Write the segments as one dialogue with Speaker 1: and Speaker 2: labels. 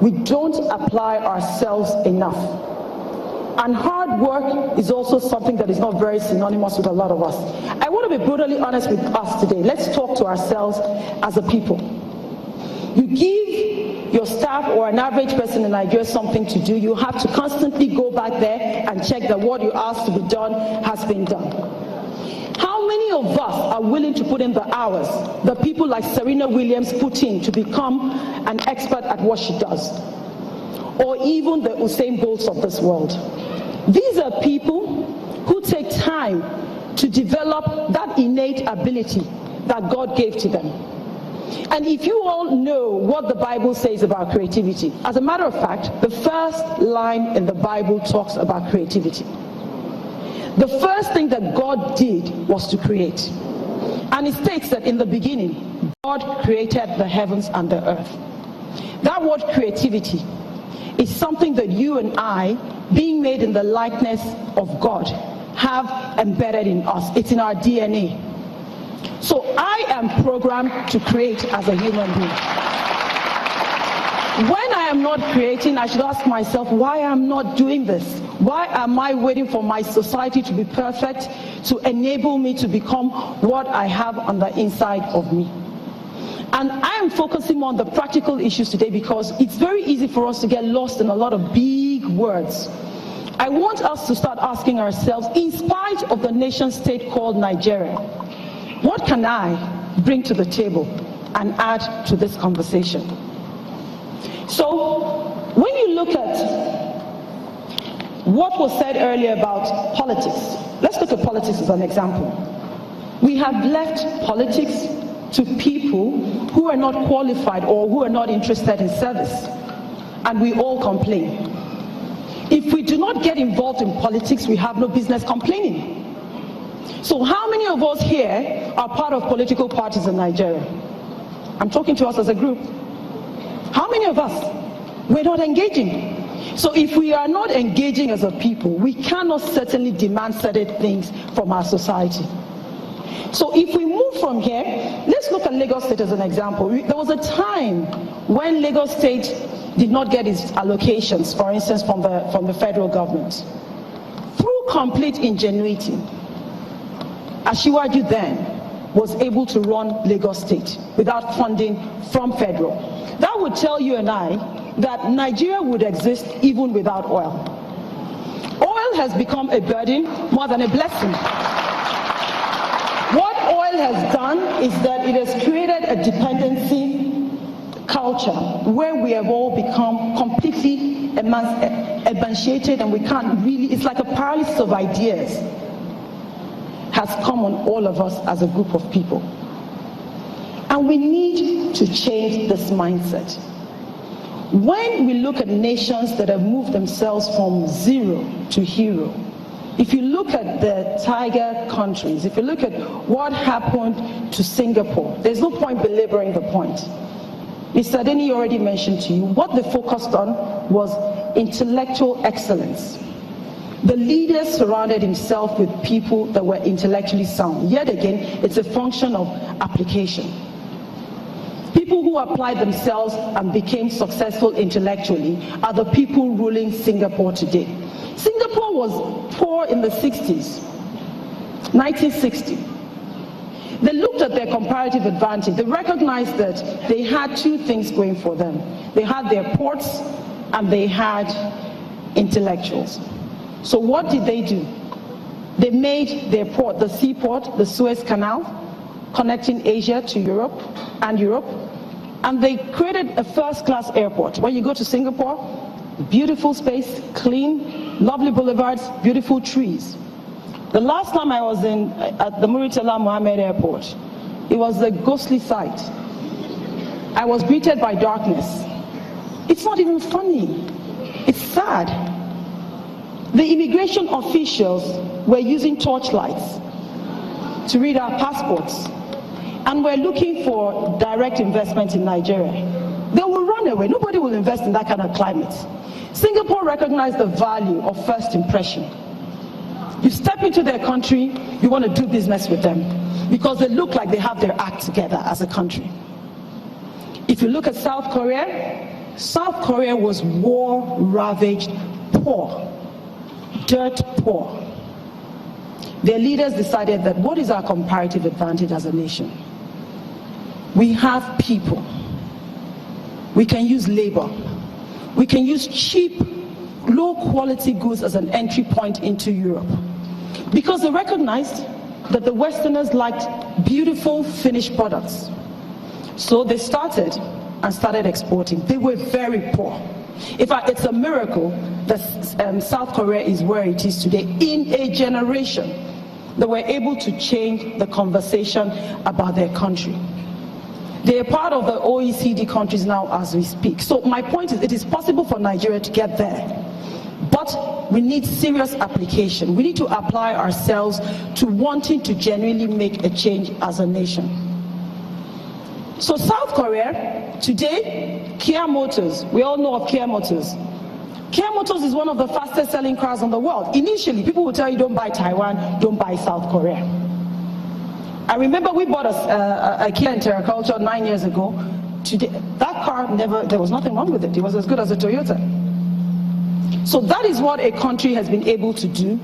Speaker 1: we don't apply ourselves enough. And hard work is also something that is not very synonymous with a lot of us. I want to be brutally honest with us today. Let's talk to ourselves as a people. You give your staff or an average person in Nigeria something to do, you have to constantly go back there and check that what you asked to be done has been done. How many of us are willing to put in the hours that people like Serena Williams put in to become an expert at what she does? Or even the Usain Bolts of this world. These are people who take time to develop that innate ability that God gave to them. And if you all know what the Bible says about creativity, as a matter of fact, the first line in the Bible talks about creativity. The first thing that God did was to create. And it states that in the beginning, God created the heavens and the earth. That word creativity is something that you and I, being made in the likeness of God, have embedded in us. It's in our DNA. So I am programmed to create as a human being. When I am not creating, I should ask myself, why I'm not doing this? Why am I waiting for my society to be perfect to enable me to become what I have on the inside of me? And I am focusing on the practical issues today because it's very easy for us to get lost in a lot of big words. I want us to start asking ourselves, in spite of the nation state called Nigeria, what can I bring to the table and add to this conversation? So, when you look at what was said earlier about politics, let's look at politics as an example. We have left politics to people who are not qualified or who are not interested in service. And we all complain. If we do not get involved in politics, we have no business complaining. So how many of us here are part of political parties in Nigeria? I'm talking to us as a group. How many of us? We're not engaging. So if we are not engaging as a people, we cannot certainly demand certain things from our society. So if we move from here, let's look at Lagos State as an example. There was a time when Lagos State did not get its allocations, for instance, from the federal government. Through complete ingenuity, Asiwaju then was able to run Lagos State without funding from federal. That would tell you and I that Nigeria would exist even without oil. Oil has become a burden more than a blessing. What oil has done is that it has created a dependency culture where we have all become completely emancipated and we can't really, it's like a paralysis of ideas has come on all of us as a group of people. And we need to change this mindset. When we look at nations that have moved themselves from zero to hero, if you look at the tiger countries, if you look at what happened to Singapore, there's no point belaboring the point. Mr. Denny already mentioned to you, what they focused on was intellectual excellence. The leader surrounded himself with people that were intellectually sound. Yet again, it's a function of application. People who applied themselves and became successful intellectually are the people ruling Singapore today. Singapore was poor in the 60s, 1960. They looked at their comparative advantage. They recognized that they had two things going for them. They had their ports and they had intellectuals. So what did they do? They made their port, the seaport, the Suez Canal, connecting Asia to Europe, and they created a first-class airport. When you go to Singapore, beautiful space, clean, lovely boulevards, beautiful trees. The last time I was at the Muritala Mohammed Airport, it was a ghostly sight. I was greeted by darkness. It's not even funny. It's sad. The immigration officials were using torchlights to read our passports, and we're looking for direct investment in Nigeria. They will run away. Nobody will invest in that kind of climate. Singapore recognized the value of first impression. You step into their country, you want to do business with them because they look like they have their act together as a country. If you look at South Korea South Korea was war-ravaged, poor, dirt poor. Their leaders decided that what is our comparative advantage as a nation? We have people. We can use labor. We can use cheap, low-quality goods as an entry point into Europe. Because they recognized that the Westerners liked beautiful, finished products. So they started exporting. They were very poor. In fact, it's a miracle that South Korea is where it is today. In a generation, they were able to change the conversation about their country. They are part of the OECD countries now as we speak. So my point is, it is possible for Nigeria to get there. But we need serious application. We need to apply ourselves to wanting to genuinely make a change as a nation. So South Korea, today, Kia Motors, we all know of Kia Motors. Kia Motors is one of the fastest selling cars in the world. Initially, people would tell you, don't buy Taiwan, don't buy South Korea. I remember we bought a Kia in Terraculture 9 years ago. Today, that car there was nothing wrong with it. It was as good as a Toyota. So that is what a country has been able to do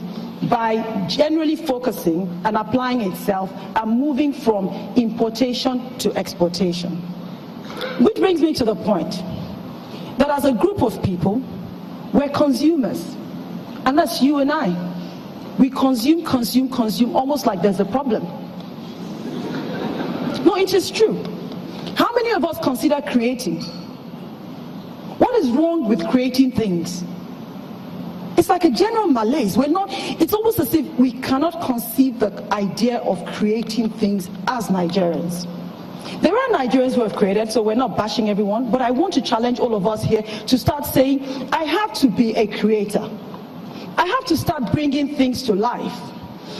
Speaker 1: by generally focusing and applying itself and moving from importation to exportation. Which brings me to the point that as a group of people, we're consumers. And that's you and I. We consume, almost like there's a problem. No, it is true. How many of us consider creating? What is wrong with creating things? It's like a general malaise. It's almost as if we cannot conceive the idea of creating things as Nigerians. There are Nigerians who have created, so we're not bashing everyone, but I want to challenge all of us here to start saying, I have to be a creator. I have to start bringing things to life.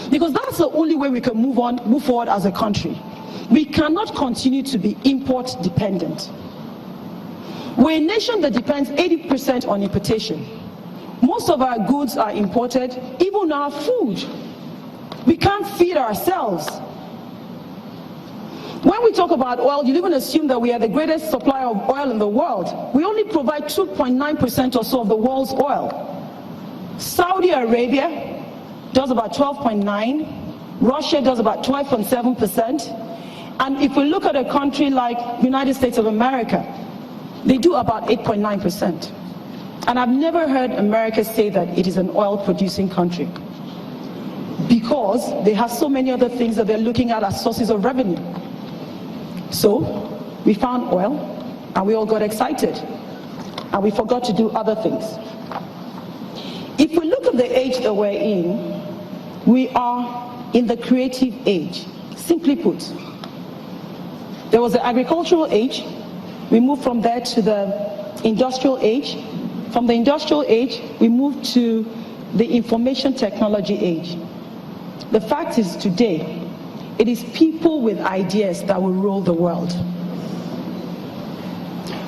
Speaker 1: Because that's the only way we can move forward as a country. We cannot continue to be import dependent. We're a nation that depends 80% on importation. Most of our goods are imported, even our food. We can't feed ourselves. When we talk about oil, you even assume that we are the greatest supplier of oil in the world. We only provide 2.9% or so of the world's oil. Saudi Arabia does about 12.9%. Russia does about 12.7%. And if we look at a country like United States of America, they do about 8.9%. And I've never heard America say that it is an oil-producing country, because they have so many other things that they're looking at as sources of revenue. So we found oil, and we all got excited, and we forgot to do other things. If we look at the age that we're in, we are in the creative age. Simply put, there was the agricultural age. We moved from there to the industrial age. From the industrial age, we moved to the information technology age. The fact is, today, it is people with ideas that will rule the world.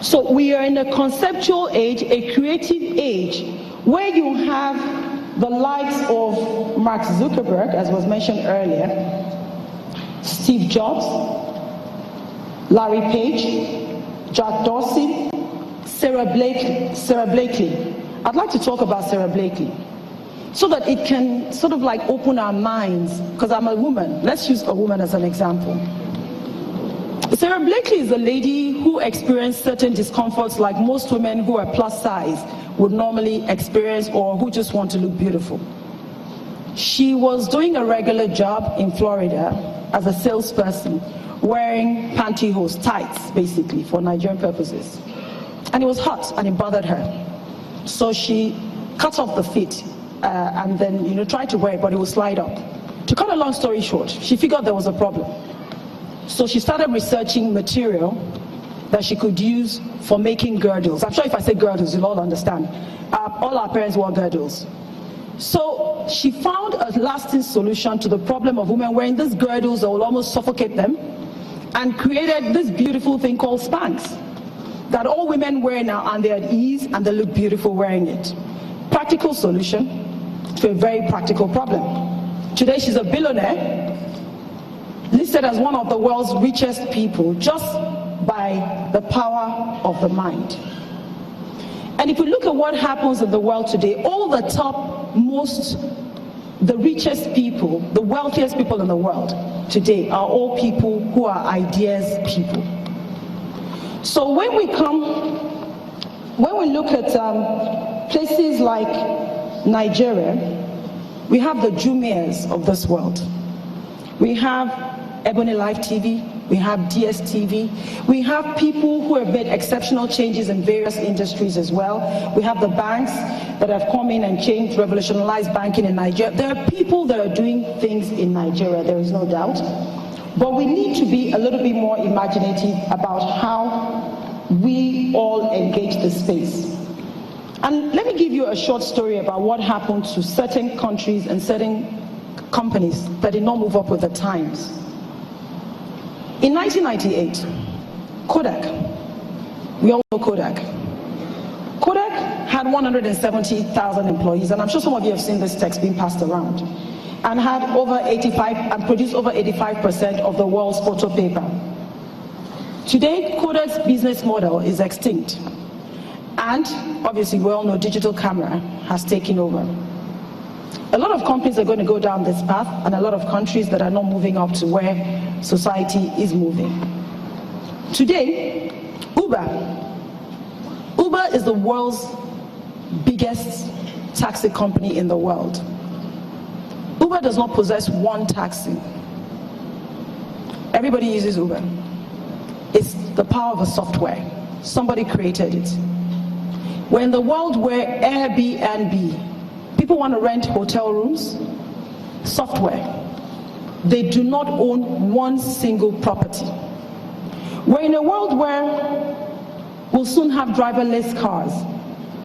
Speaker 1: So we are in a conceptual age, a creative age, where you have the likes of Mark Zuckerberg, as was mentioned earlier, Steve Jobs, Larry Page, Jack Dorsey, Sarah Blakely. I'd like to talk about Sarah Blakely, so that it can sort of like open our minds, because I'm a woman. Let's use a woman as an example. Sarah Blakely is a lady who experienced certain discomforts like most women who are plus size would normally experience, or who just want to look beautiful. She was doing a regular job in Florida as a salesperson, wearing pantyhose, tights, basically, for Nigerian purposes. And it was hot, and it bothered her. So she cut off the feet, and then, tried to wear it, but it would slide up. To cut a long story short, she figured there was a problem. So she started researching material that she could use for making girdles. I'm sure if I say girdles, you'll all understand. All our parents wore girdles. So she found a lasting solution to the problem of women wearing these girdles that will almost suffocate them, and created this beautiful thing called Spanx that all women wear now, and they're at ease and they look beautiful wearing it. Practical solution to a very practical problem. Today she's a billionaire, listed as one of the world's richest people just by the power of the mind. And if we look at what happens in the world today, all the top, the richest people, the wealthiest people in the world today are all people who are ideas people. So when we look at places like Nigeria, we have the Jumias of this world. We have Ebony Life TV, we have DSTV, we have people who have made exceptional changes in various industries as well. We have the banks that have come in and changed, revolutionized banking in Nigeria. There are people that are doing things in Nigeria, there is no doubt. But we need to be a little bit more imaginative about how we all engage the space. And let me give you a short story about what happened to certain countries and certain companies that did not move up with the times. In 1998, Kodak, we all know Kodak. Kodak had 170,000 employees, and I'm sure some of you have seen this text being passed around, and had produced over 85% of the world's photo paper. Today, Kodak's business model is extinct, and obviously we all know digital camera has taken over. A lot of companies are going to go down this path, and a lot of countries that are not moving up to where society is moving. Today, Uber is the world's biggest taxi company in the world. Uber does not possess one taxi. Everybody uses Uber. It's the power of a software. Somebody created it. We're in the world where Airbnb, people want to rent hotel rooms, software. They do not own one single property. We're in a world where we'll soon have driverless cars.